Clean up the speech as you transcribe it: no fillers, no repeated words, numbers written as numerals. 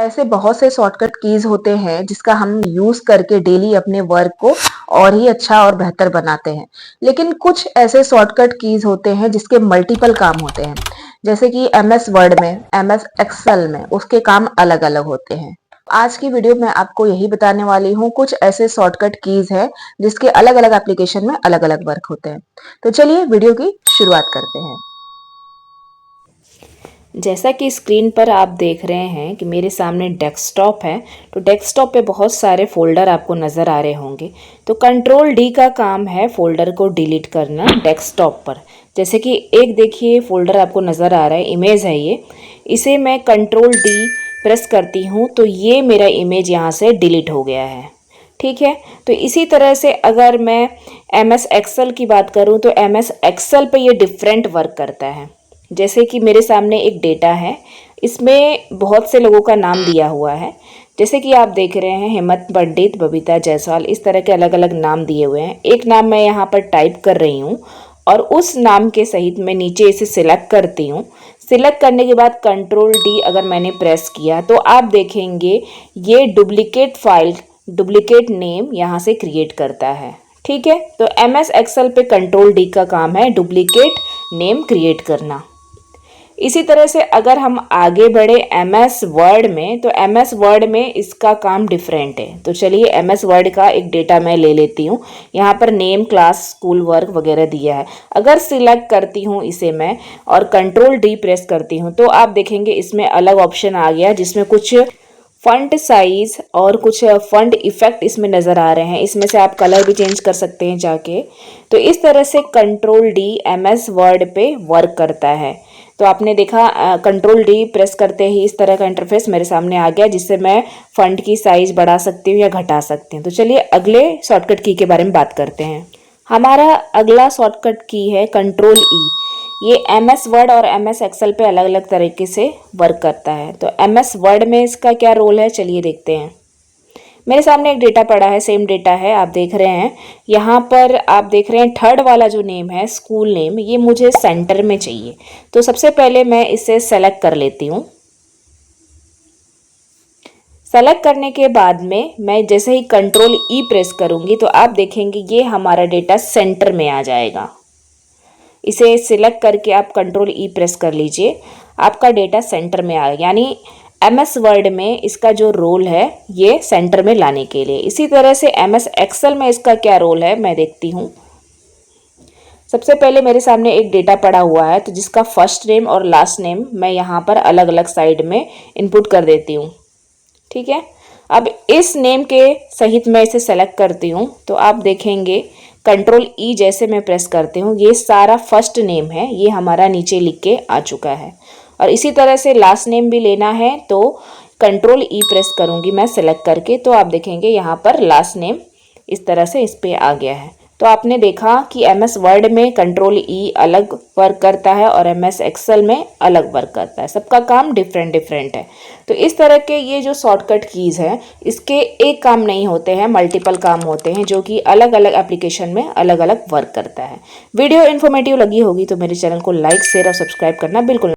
ऐसे बहुत से शॉर्टकट कीज होते हैं जिसका हम यूज करके डेली अपने वर्क को और ही अच्छा और बेहतर बनाते हैं। लेकिन कुछ ऐसे शॉर्टकट कीज होते हैं जिसके मल्टीपल काम होते हैं। जैसे कि एमएस वर्ड में, एमएस एक्सेल में उसके काम अलग अलग होते हैं। आज की वीडियो में आपको यही बताने वाली हूँ, कुछ ऐसे शॉर्टकट कीज है जिसके अलग अलग एप्लीकेशन में अलग अलग वर्क होते हैं। तो चलिए वीडियो की शुरुआत करते हैं। जैसा कि स्क्रीन पर आप देख रहे हैं कि मेरे सामने डेस्कटॉप है। तो डेस्कटॉप पे बहुत सारे फोल्डर आपको नज़र आ रहे होंगे। तो कंट्रोल डी का काम है फोल्डर को डिलीट करना डेस्कटॉप पर। जैसे कि एक देखिए फोल्डर आपको नज़र आ रहा है, इमेज है ये। इसे मैं कंट्रोल डी प्रेस करती हूँ तो ये मेरा इमेज यहाँ से डिलीट हो गया है। ठीक है, तो इसी तरह से अगर मैं एमएस एक्सेल की बात करूँ तो एमएस एक्सेल पे ये डिफरेंट वर्क करता है। जैसे कि मेरे सामने एक डेटा है, इसमें बहुत से लोगों का नाम दिया हुआ है। जैसे कि आप देख रहे हैं हेमंत पंडित, बबीता जायसवाल, इस तरह के अलग अलग नाम दिए हुए हैं। एक नाम मैं यहाँ पर टाइप कर रही हूँ और उस नाम के सहित मैं नीचे इसे सिलेक्ट करती हूँ। सिलेक्ट करने के बाद कंट्रोल डी अगर मैंने प्रेस किया तो आप देखेंगे ये डुप्लीकेट फाइल, डुप्लीकेट नेम यहाँ से क्रिएट करता है। ठीक है, तो एमएस एक्सेल पे कंट्रोल डी का काम है डुप्लीकेट नेम क्रिएट करना। इसी तरह से अगर हम आगे बढ़े एमएस वर्ड में, तो एमएस वर्ड में इसका काम डिफरेंट है। तो चलिए एमएस वर्ड का एक डेटा मैं ले लेती हूँ। यहाँ पर नेम, क्लास, स्कूल वर्क वगैरह दिया है। अगर सिलेक्ट करती हूँ इसे मैं और कंट्रोल डी प्रेस करती हूँ तो आप देखेंगे इसमें अलग ऑप्शन आ गया, जिसमें कुछ फंट साइज और कुछ फंट इफेक्ट इसमें नज़र आ रहे हैं। इसमें से आप कलर भी चेंज कर सकते हैं जाके। तो इस तरह से कंट्रोल डी एमएस वर्ड पे वर्क करता है। तो आपने देखा कंट्रोल डी प्रेस करते ही इस तरह का इंटरफेस मेरे सामने आ गया, जिससे मैं फंट की साइज बढ़ा सकती हूँ या घटा सकती हूँ। तो चलिए अगले शॉर्टकट की के बारे में बात करते हैं। हमारा अगला शॉर्टकट की है कंट्रोल ई। ये एमएस वर्ड और एमएस एक्सेल पे अलग अलग तरीके से वर्क करता है। तो एमएस वर्ड में इसका क्या रोल है, चलिए देखते हैं। मेरे सामने एक डेटा पड़ा है, सेम डेटा है, आप देख रहे हैं। यहाँ पर आप देख रहे हैं थर्ड वाला जो नेम है, स्कूल नेम, ये मुझे सेंटर में चाहिए। तो सबसे पहले मैं इसे सेलेक्ट कर लेती हूँ। सेलेक्ट करने के बाद में मैं जैसे ही कंट्रोल ई प्रेस करूँगी तो आप देखेंगे ये हमारा डेटा सेंटर में आ जाएगा। इसे सिलेक्ट करके आप कंट्रोल ई प्रेस कर लीजिए, आपका डेटा सेंटर में आएगा। यानी एमएस वर्ड में इसका जो रोल है ये सेंटर में लाने के लिए। इसी तरह से एमएस एक्सेल में इसका क्या रोल है मैं देखती हूँ। सबसे पहले मेरे सामने एक डेटा पड़ा हुआ है, तो जिसका फर्स्ट नेम और लास्ट नेम मैं यहाँ पर अलग अलग साइड में इनपुट कर देती हूँ। ठीक है, अब इस नेम के सहित मैं इसे सेलेक्ट करती हूँ तो आप देखेंगे कंट्रोल ई जैसे मैं प्रेस करती हूँ ये सारा फर्स्ट नेम है, ये हमारा नीचे लिख के आ चुका है। और इसी तरह से लास्ट नेम भी लेना है तो कंट्रोल ई प्रेस करूँगी मैं सेलेक्ट करके, तो आप देखेंगे यहाँ पर लास्ट नेम इस तरह से इस पे आ गया है। तो आपने देखा कि एमएस वर्ड में कंट्रोल ई अलग वर्क करता है और एमएस एक्सेल में अलग वर्क करता है। सबका काम डिफरेंट डिफरेंट है। तो इस तरह के ये जो शॉर्टकट कीज़ हैं इसके एक काम नहीं होते हैं, मल्टीपल काम होते हैं, जो कि अलग अलग एप्लीकेशन में अलग अलग वर्क करता है। वीडियो इन्फॉर्मेटिव लगी होगी तो मेरे चैनल को लाइक, शेयर और सब्सक्राइब करना बिल्कुल